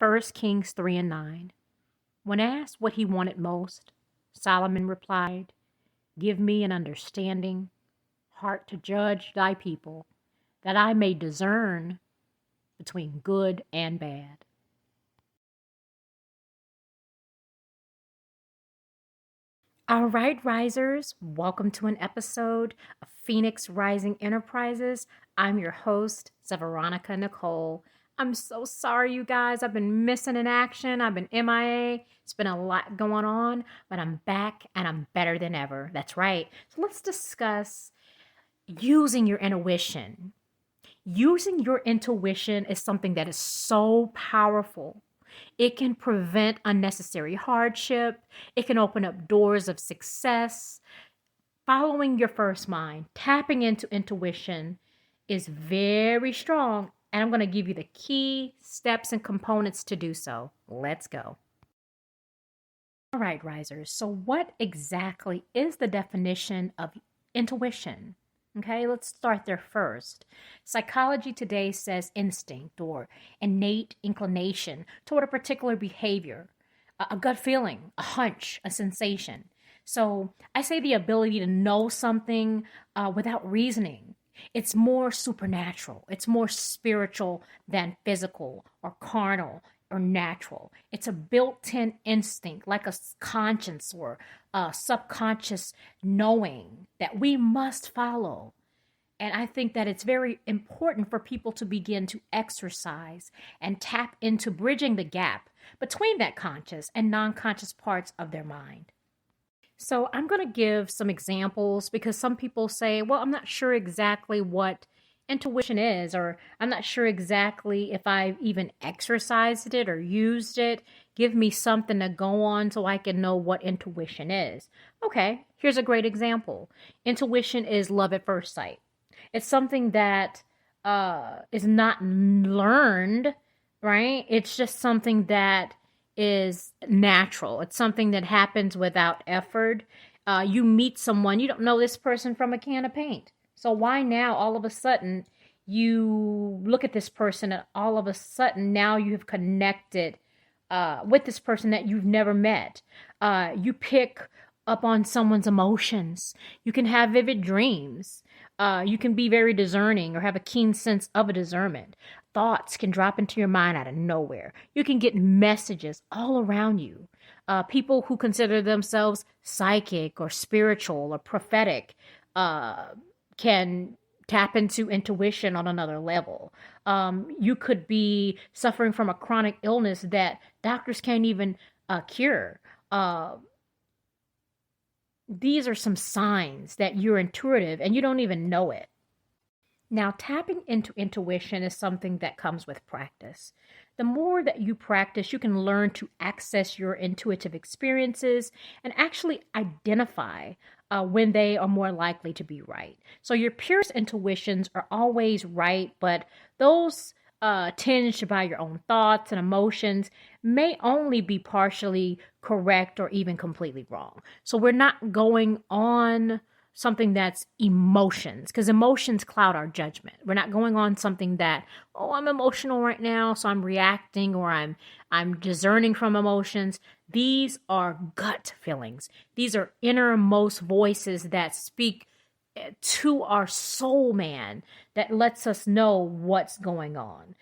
1 Kings 3 and 9. When asked what he wanted most, Solomon replied, "Give me an understanding heart to judge thy people, that I may discern between good and bad." All right, risers, welcome to an episode of Phoenix Rising Enterprises. I'm your host, Veronica Nicole. I'm so sorry, you guys. I've been missing in action. I've been MIA. It's been a lot going on, but I'm back and I'm better than ever. That's right. So let's discuss using your intuition. Using your intuition is something that is so powerful. It can prevent unnecessary hardship. It can open up doors of success. Following your first mind, tapping into intuition is very strong. And I'm going to give you the key steps and components to do so. Let's go. All right, risers. So what exactly is the definition of intuition? Okay, let's start there first. Psychology today says instinct or innate inclination toward a particular behavior, a gut feeling, a hunch, a sensation. So I say the ability to know something without reasoning. It's more supernatural. It's more spiritual than physical or carnal or natural. It's a built-in instinct, like a conscience or a subconscious knowing that we must follow. And I think that it's very important for people to begin to exercise and tap into bridging the gap between that conscious and non-conscious parts of their mind. So I'm going to give some examples because some people say, well, I'm not sure exactly what intuition is, or I'm not sure exactly if I've even exercised it or used it. Give me something to go on so I can know what intuition is. Okay, here's a great example. Intuition is love at first sight. It's something that is not learned, right? It's just something that is natural. It's something that happens without effort. You meet someone, you don't know this person from a can of paint. So why now all of a sudden you look at this person and all of a sudden now you have connected with this person that you've never met. You pick up on someone's emotions. You can have vivid dreams. You can be very discerning or have a keen sense of a discernment. Thoughts can drop into your mind out of nowhere. You can get messages all around you. People who consider themselves psychic or spiritual or prophetic can tap into intuition on another level. You could be suffering from a chronic illness that doctors can't even cure. These are some signs that you're intuitive and you don't even know it. Now, tapping into intuition is something that comes with practice. The more that you practice, you can learn to access your intuitive experiences and actually identify when they are more likely to be right. So your purest intuitions are always right, but those tinged by your own thoughts and emotions may only be partially correct or even completely wrong. So we're not going on something that's emotions, because emotions cloud our judgment. We're not going on something that, oh, I'm emotional right now, so I'm reacting, or I'm discerning from emotions. These are gut feelings. These are innermost voices that speak to our soul man, that lets us know what's going on.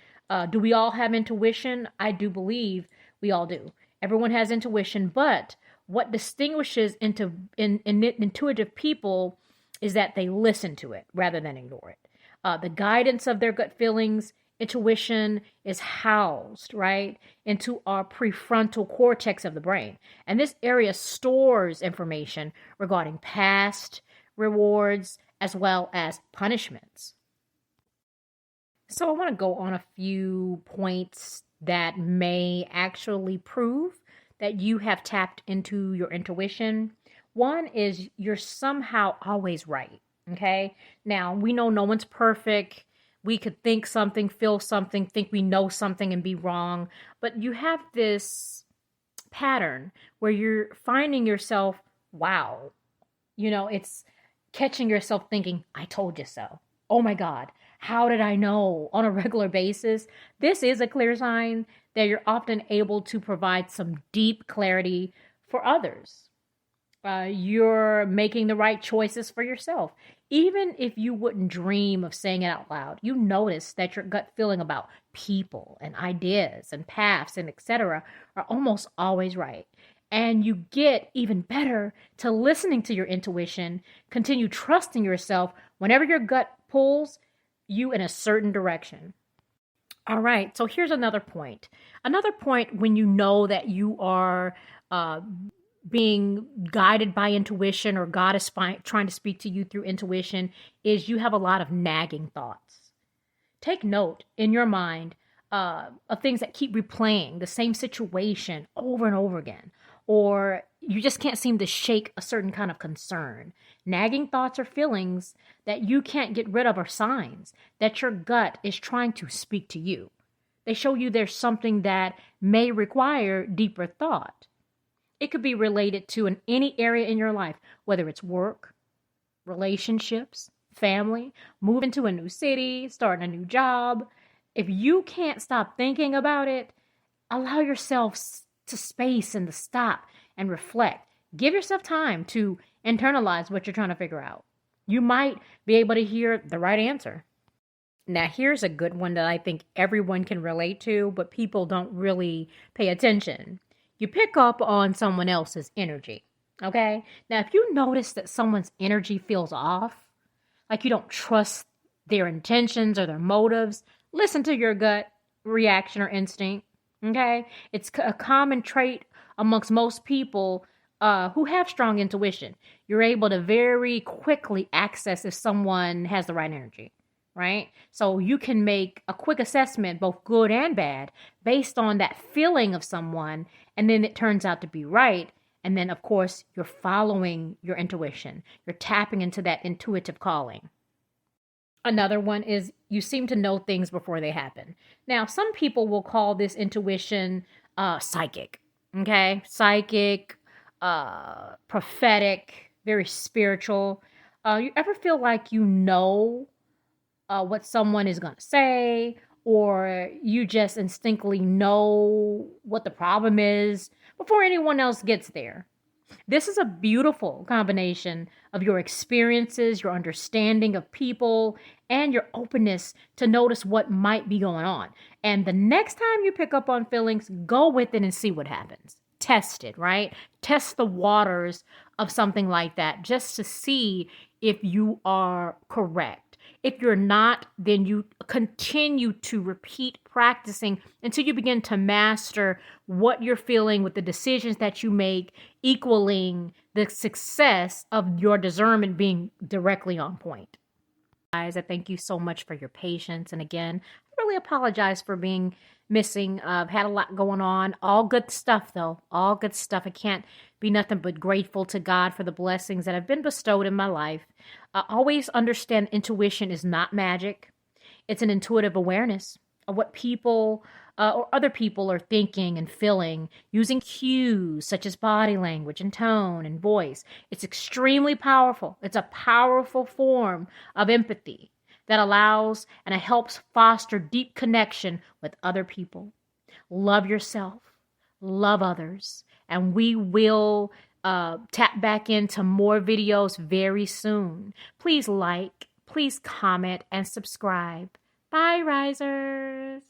Do we all have intuition? I do believe we all do. Everyone has intuition, but what distinguishes intuitive people is that they listen to it rather than ignore it. The guidance of their gut feelings, intuition, is housed, right, into our prefrontal cortex of the brain. And this area stores information regarding past rewards as well as punishments. So I want to go on a few points that may actually prove that you have tapped into your intuition. One is you're somehow always right, okay? Now, we know no one's perfect. We could think something, feel something, think we know something and be wrong. But you have this pattern where you're finding yourself, wow, it's catching yourself thinking, I told you so. Oh my God, how did I know, on a regular basis? This is a clear sign that you're often able to provide some deep clarity for others. You're making the right choices for yourself. Even if you wouldn't dream of saying it out loud, you notice that your gut feeling about people and ideas and paths and etc. are almost always right. And you get even better to listening to your intuition, continue trusting yourself whenever your gut pulls you in a certain direction. All right, so here's another point. Another point when you know that you are uh, being guided by intuition or God is trying to speak to you through intuition is you have a lot of nagging thoughts. Take note in your mind of things that keep replaying the same situation over and over again, or you just can't seem to shake a certain kind of concern. Nagging thoughts or feelings that you can't get rid of are signs that your gut is trying to speak to you. They show you there's something that may require deeper thought. It could be related to any area in your life, whether it's work, relationships, family, moving to a new city, starting a new job. If you can't stop thinking about it, allow yourself to space and to stop and reflect. Give yourself time to internalize what you're trying to figure out. You might be able to hear the right answer. Now, here's a good one that I think everyone can relate to, but people don't really pay attention. You pick up on someone else's energy, okay? Now, if you notice that someone's energy feels off, like you don't trust their intentions or their motives, listen to your gut reaction or instinct, okay? It's a common trait amongst most people who have strong intuition. You're able to very quickly access if someone has the right energy, right? So you can make a quick assessment, both good and bad, based on that feeling of someone, and then it turns out to be right. And then, of course, you're following your intuition. You're tapping into that intuitive calling. Another one is you seem to know things before they happen. Now, some people will call this intuition psychic, okay? Psychic, prophetic, very spiritual. You ever feel like you know what someone is going to say, or you just instinctively know what the problem is before anyone else gets there? This is a beautiful combination of your experiences, your understanding of people, and your openness to notice what might be going on. And the next time you pick up on feelings, go with it and see what happens. Test it, right? Test the waters of something like that just to see if you are correct. If you're not, then you continue to repeat practicing until you begin to master what you're feeling with the decisions that you make, equaling the success of your discernment being directly on point. Guys, I thank you so much for your patience. And again, I really apologize for being missing. I've had a lot going on. All good stuff, though. All good stuff. I can't be nothing but grateful to God for the blessings that have been bestowed in my life. Always understand intuition is not magic. It's an intuitive awareness of what people or other people are thinking and feeling using cues such as body language and tone and voice. It's extremely powerful. It's a powerful form of empathy that allows and it helps foster deep connection with other people. Love yourself, love others, and we will tap back into more videos very soon. Please like, please comment, and subscribe. Bye, risers.